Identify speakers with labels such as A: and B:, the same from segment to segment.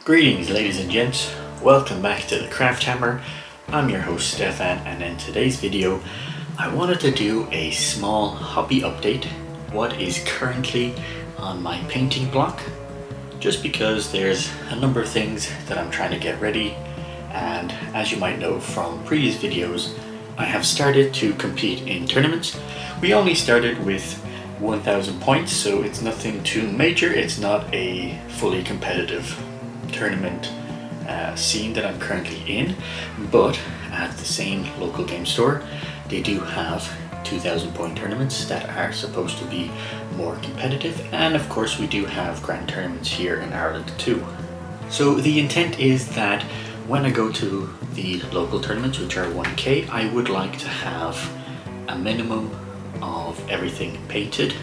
A: Greetings ladies and gents, welcome back to the Craft Hammer. I'm your host Stefan, and in today's video I wanted to do a small hobby update, what is currently on my painting block, just because there's a number of things that I'm trying to get ready, and as you might know from previous videos, I have started to compete in tournaments. We only started with 1000 points, so it's nothing too major. It's not a fully competitive tournament scene that I'm currently in, but at the same local game store they do have 2000 point tournaments that are supposed to be more competitive, and of course we do have grand tournaments here in Ireland too. So the intent is that when I go to the local tournaments, which are 1k, I would like to have a minimum of everything painted.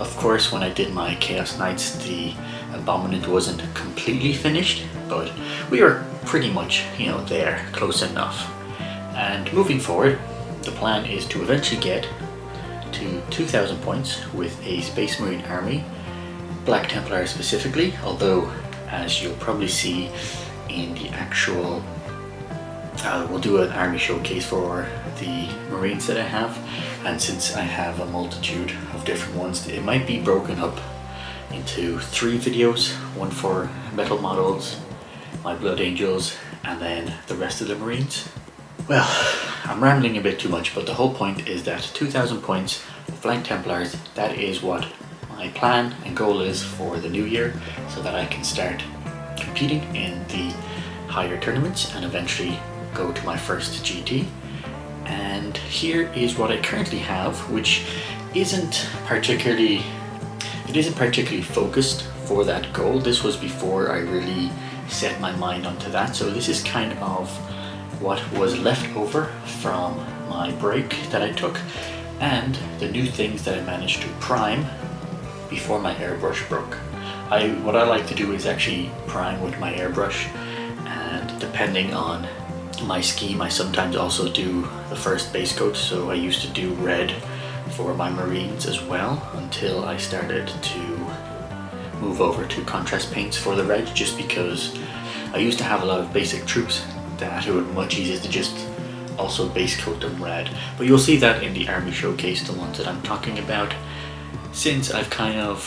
A: Of course, when I did my Chaos Knights, the Abominant wasn't completely finished, but we were pretty much, there, close enough. And moving forward, the plan is to eventually get to 2000 points with a Space Marine army, Black Templar specifically, although as you'll probably see in the actual, we'll do an army showcase for the Marines that I have, and since I have a multitude of different ones, it might be broken up into 3 videos, one for metal models, my Blood Angels, and then the rest of the Marines. Well, I'm rambling a bit too much, but the whole point is that 2000 points of Black Templars, that is what my plan and goal is for the new year, so that I can start competing in the higher tournaments and eventually go to my first GT. And here is what I currently have, which isn't particularly focused for that goal. This was before I really set my mind onto that, so this is kind of what was left over from my break that I took, and the new things that I managed to prime before my airbrush broke. What I like to do is actually prime with my airbrush, and depending on my scheme, I sometimes also do the first base coat. So I used to do red for my Marines as well, until I started to move over to contrast paints for the red, just because I used to have a lot of basic troops that it would be much easier to just also base coat them red. But you'll see that in the army showcase, the ones that I'm talking about. Since I've kind of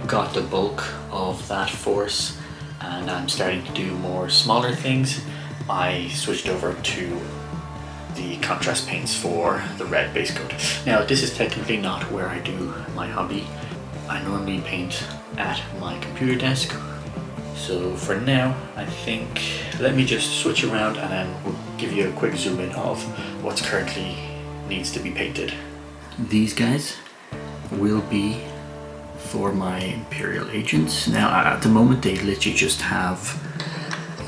A: got the bulk of that force and I'm starting to do more smaller things, I switched over to the contrast paints for the red base coat. Now this is technically not where I do my hobby. I normally paint at my computer desk. So for now, I think let me just switch around and then we'll give you a quick zoom in of what's currently needs to be painted. These guys will be for my Imperial agents. Now at the moment they literally just have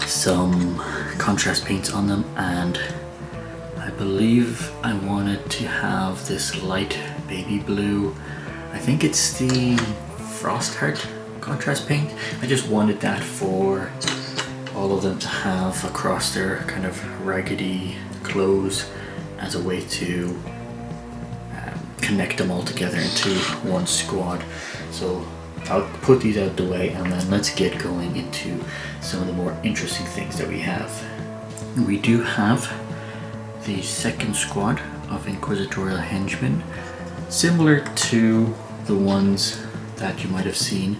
A: some contrast paints on them, and I believe I wanted to have this light baby blue. I think it's the Frostheart contrast paint. I just wanted that for all of them to have across their kind of raggedy clothes as a way to connect them all together into one squad. So I'll put these out the way, and then let's get going into some of the more interesting things that we have. We do have the second squad of Inquisitorial Henchmen, similar to the ones that you might have seen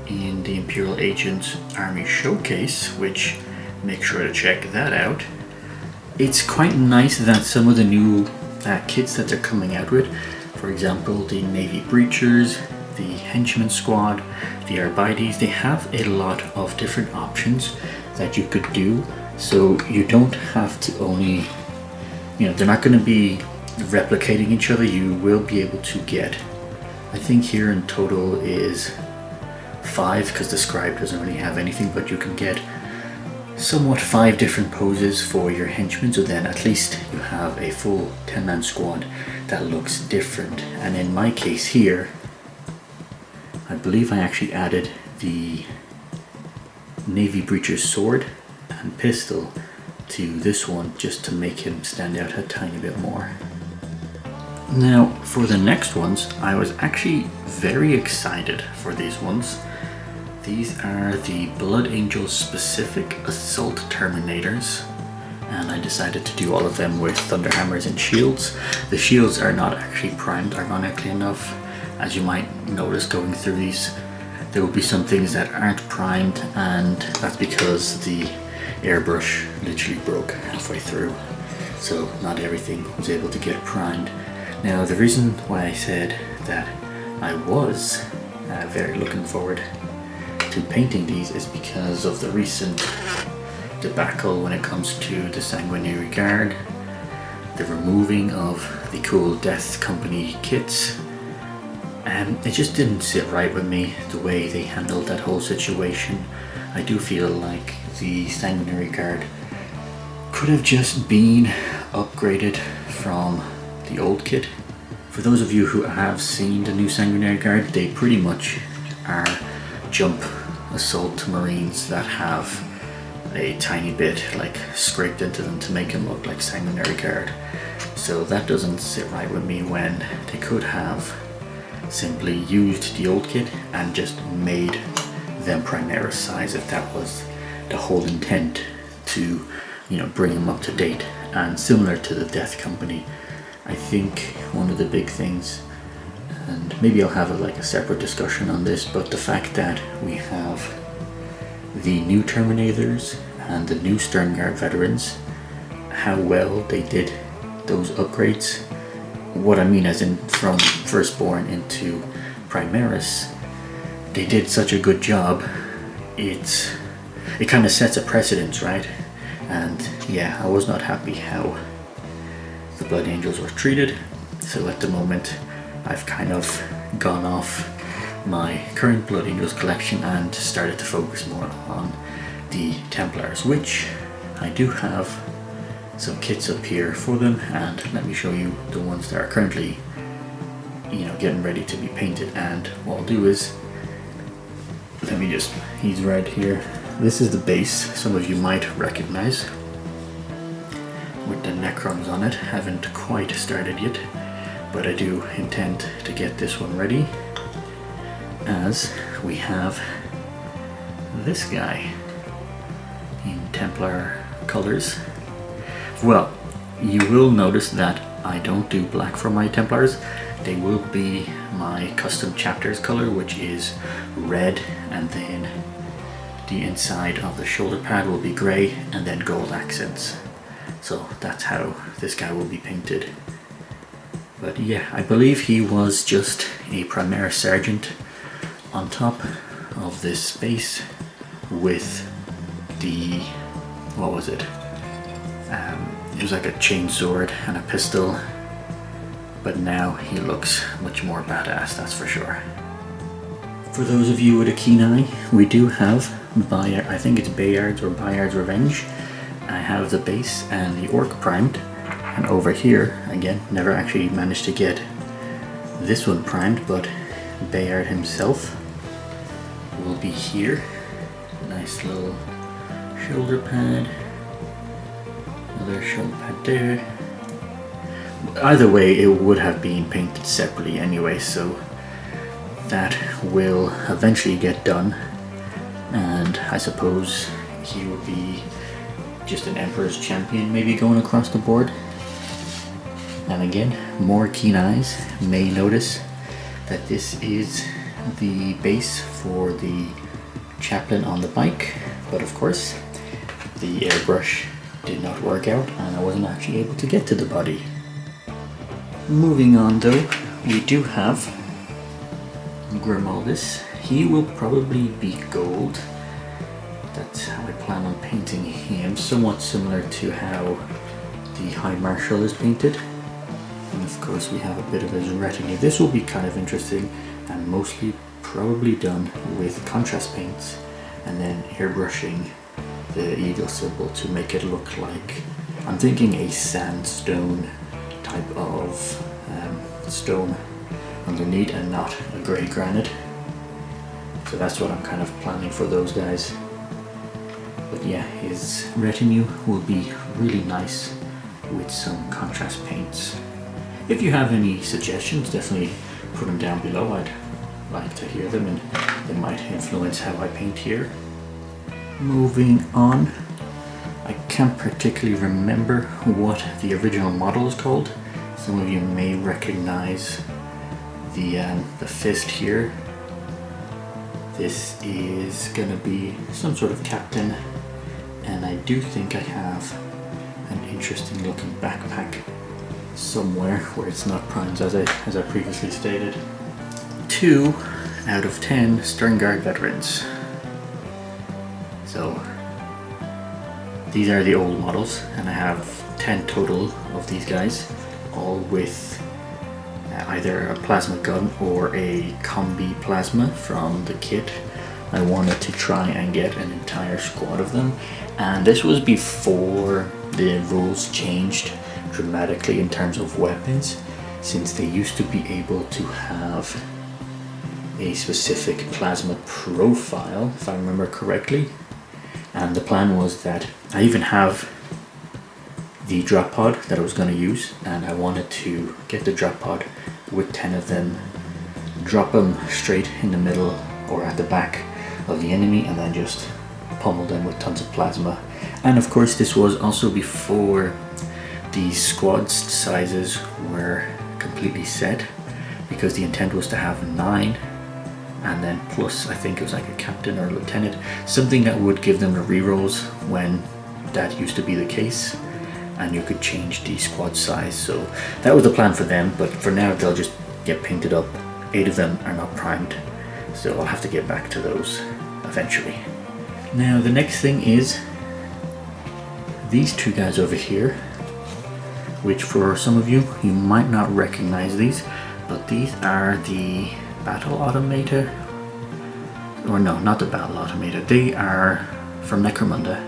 A: in the Imperial Agents Army Showcase, which make sure to check that out. It's quite nice that some of the new kits that they're coming out with, for example the Navy Breachers, the Henchman Squad, the Arbites, they have a lot of different options that you could do, so you don't have to only, they're not going to be replicating each other. You will be able to get, I think here in total is 5, because the scribe doesn't really have anything, but you can get somewhat 5 different poses for your henchmen, so then at least you have a full 10-man squad that looks different. And in my case here, I believe I actually added the Navy Breacher's sword and pistol to this one just to make him stand out a tiny bit more. Now for the next ones, I was actually very excited for these ones. These are the Blood Angel specific Assault Terminators, and I decided to do all of them with Thunder Hammers and shields. The shields are not actually primed, ironically enough. As you might notice going through these, there will be some things that aren't primed, and that's because the airbrush literally broke halfway through, so not everything was able to get primed. Now the reason why I said that I was very looking forward to painting these is because of the recent debacle when it comes to the Sanguinary Guard, the removing of the cool Death Company kits, and it just didn't sit right with me the way they handled that whole situation. I do feel like the Sanguinary Guard could have just been upgraded from the old kit. For those of you who have seen the new Sanguinary Guard, they pretty much are jump assault marines that have a tiny bit like scraped into them to make them look like Sanguinary Guard. So that doesn't sit right with me when they could have simply used the old kit and just made them Primaris size if that was the whole intent, to, you know, bring them up to date and similar to the Death Company. I think one of the big things, and maybe I'll have a separate discussion on this, but the fact that we have the new Terminators and the new Sternguard veterans, how well they did those upgrades. What I mean as in from Firstborn into Primaris, they did such a good job. It kind of sets a precedence, right? And yeah, I was not happy how the Blood Angels were treated. So at the moment, I've kind of gone off my current Blood Angels collection and started to focus more on the Templars, which I do have some kits up here for them, and let me show you the ones that are currently, you know, getting ready to be painted. And what I'll do is, he's right here. This is the base, some of you might recognize, with the Necrons on it. Haven't quite started yet, but I do intend to get this one ready, as we have this guy in Templar colors. Well, you will notice that I don't do black for my Templars. They will be my custom chapters color, which is red, and then the inside of the shoulder pad will be grey and then gold accents. So that's how this guy will be painted. But yeah, I believe he was just a Primaris Sergeant on top of this space with the, what was it? It was like a chainsword and a pistol, but now he looks much more badass, that's for sure. For those of you with a keen eye, we do have I think it's Bayard's or Bayard's Revenge. I have the base and the Orc primed, and over here, again, never actually managed to get this one primed, but Bayard himself will be here. Nice little shoulder pad, another shoulder pad there. Either way, it would have been painted separately anyway, so that will eventually get done, and I suppose he will be just an Emperor's Champion maybe going across the board. And again, more keen eyes may notice that this is the base for the chaplain on the bike, but of course the airbrush did not work out and I wasn't actually able to get to the body. Moving on though, we do have Grimaldus. He will probably be gold. That's how I plan on painting him, somewhat similar to how the High Marshal is painted. And of course we have a bit of his retinue. This will be kind of interesting and mostly probably done with contrast paints and then airbrushing the eagle symbol to make it look like, I'm thinking a sandstone type of stone underneath and not a grey granite. So that's what I'm kind of planning for those guys. But yeah, his retinue will be really nice with some contrast paints. If you have any suggestions, definitely put them down below. I'd like to hear them, and they might influence how I paint here. Moving on, I can't particularly remember what the original model is called. Some of you may recognize the fist here. This is gonna be some sort of captain, and I do think I have an interesting looking backpack somewhere where it's not primed, as I previously stated. 2 out of 10 Stern Guard veterans. So these are the old models, and I have 10 total of these guys, all with either a plasma gun or a combi plasma from the kit. I wanted to try and get an entire squad of them, and this was before the rules changed dramatically in terms of weapons, since they used to be able to have a specific plasma profile, if I remember correctly. And the plan was that I even have the drop pod that I was going to use, and I wanted to get the drop pod with 10 of them, drop them straight in the middle or at the back of the enemy, and then just pummel them with tons of plasma. And of course this was also before the squad sizes were completely set, because the intent was to have 9, and then plus I think it was like a captain or a lieutenant, something that would give them the rerolls when that used to be the case, and you could change the squad size. So that was the plan for them, but for now they'll just get painted up. 8 of them are not primed, so I'll have to get back to those eventually. Now the next thing is these 2 guys over here, which for some of you might not recognize these, but these are the battle automator, or no, not the battle automator, they are from Necromunda,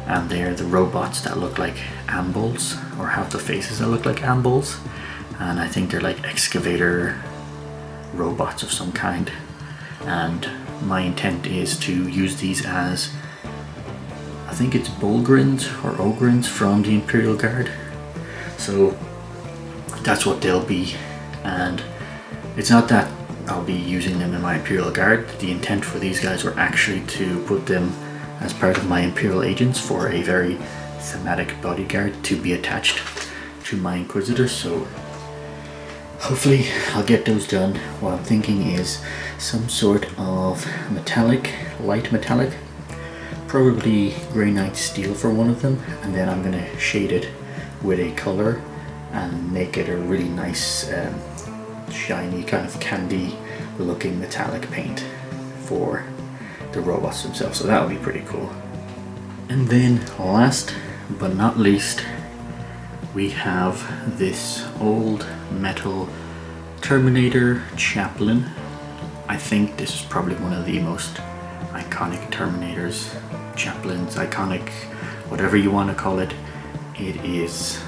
A: and they're the robots that look like ambuls, or have the faces that look like ambuls, and I think they're like excavator robots of some kind. And my intent is to use these as, I think it's Bulgrins or Ogrins from the Imperial Guard. So that's what they'll be, and it's not that I'll be using them in my Imperial Guard. The intent for these guys were actually to put them as part of my Imperial agents for a very thematic bodyguard to be attached to my Inquisitor. So hopefully I'll get those done. What I'm thinking is some sort of metallic, light metallic, probably Grey Knight steel for one of them, and then I'm gonna shade it with a color and make it a really nice shiny kind of candy looking metallic paint for the robots themselves. So that would be pretty cool. And then last but not least, we have this old metal Terminator Chaplain. I think this is probably one of the most iconic Terminators, Chaplains, iconic, whatever you want to call it. It is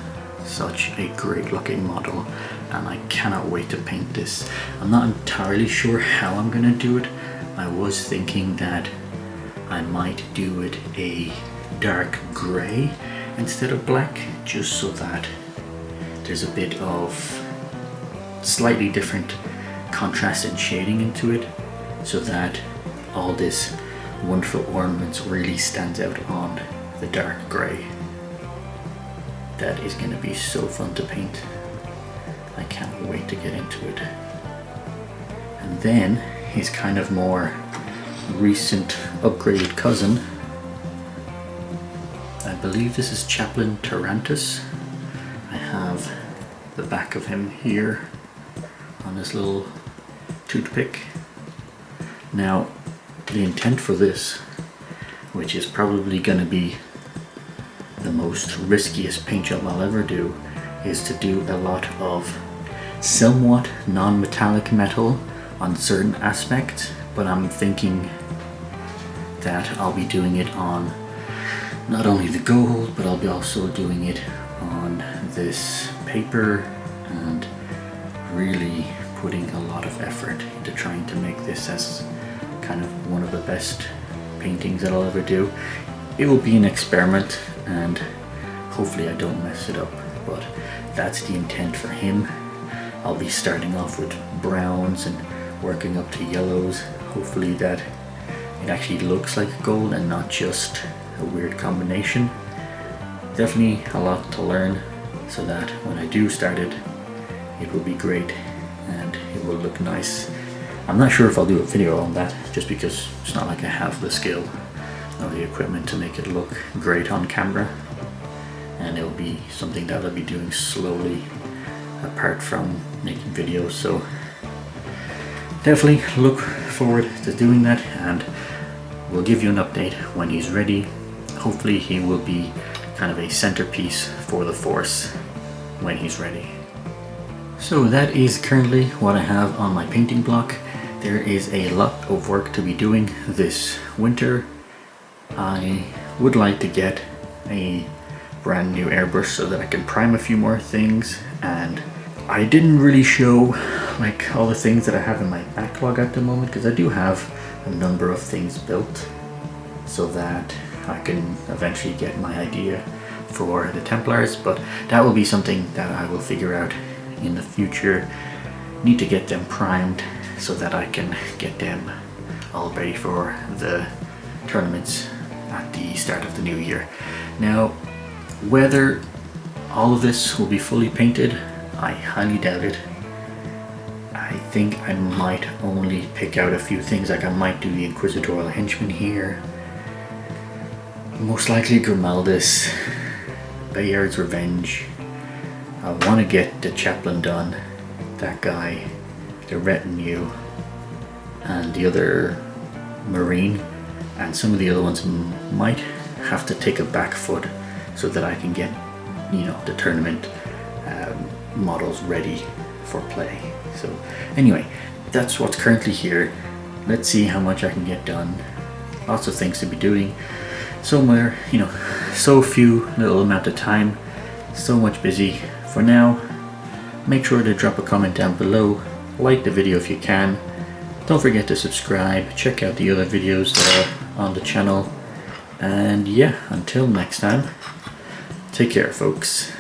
A: such a great looking model, and I cannot wait to paint this. I'm not entirely sure how I'm gonna do it. I was thinking that I might do it a dark gray instead of black, just so that there's a bit of slightly different contrast and shading into it, so that all this wonderful ornaments really stands out on the dark gray. That is going to be so fun to paint. I can't wait to get into it. And then his kind of more recent upgraded cousin, I believe this is Chaplain Tarantus. I have the back of him here on this little toothpick. Now the intent for this, which is probably going to be the most riskiest paint job I'll ever do, is to do a lot of somewhat non-metallic metal on certain aspects, but I'm thinking that I'll be doing it on not only the gold, but I'll be also doing it on this paper, and really putting a lot of effort into trying to make this as kind of one of the best paintings that I'll ever do. It will be an experiment, and hopefully I don't mess it up, but that's the intent for him. I'll be starting off with browns and working up to yellows hopefully that it actually looks like gold and not just a weird combination. Definitely a lot to learn, so that when I do start it, it will be great and it will look nice. I'm not sure if I'll do a video on that, just because it's not like I have the skill or the equipment to make it look great on camera, and it will be something that I'll be doing slowly apart from making videos. So definitely look forward to doing that, and we'll give you an update when he's ready. Hopefully he will be kind of a centerpiece for the Force when he's ready. So that is currently what I have on my painting block. There is a lot of work to be doing this winter. I would like to get a brand new airbrush so that I can prime a few more things, and I didn't really show like all the things that I have in my backlog at the moment, because I do have a number of things built so that I can eventually get my idea for the Templars, but that will be something that I will figure out in the future. Need to get them primed so that I can get them all ready for the tournaments at the start of the new year. Now, whether all of this will be fully painted, I highly doubt it. I think I might only pick out a few things, like I might do the Inquisitorial Henchman here, most likely Grimaldus, Bayard's Revenge. I want to get the Chaplain done, that guy, the Retinue, and the other Marine, and some of the other ones might have to take a back foot so that I can get, you know, the tournament models ready for play. So anyway, that's what's currently here. Let's see how much I can get done. Lots of things to be doing. Somewhere, you know, so few little amount of time, so much busy. For now, make sure to drop a comment down below, like the video if you can. Don't forget to subscribe, check out the other videos that are on the channel, and yeah, until next time, take care folks.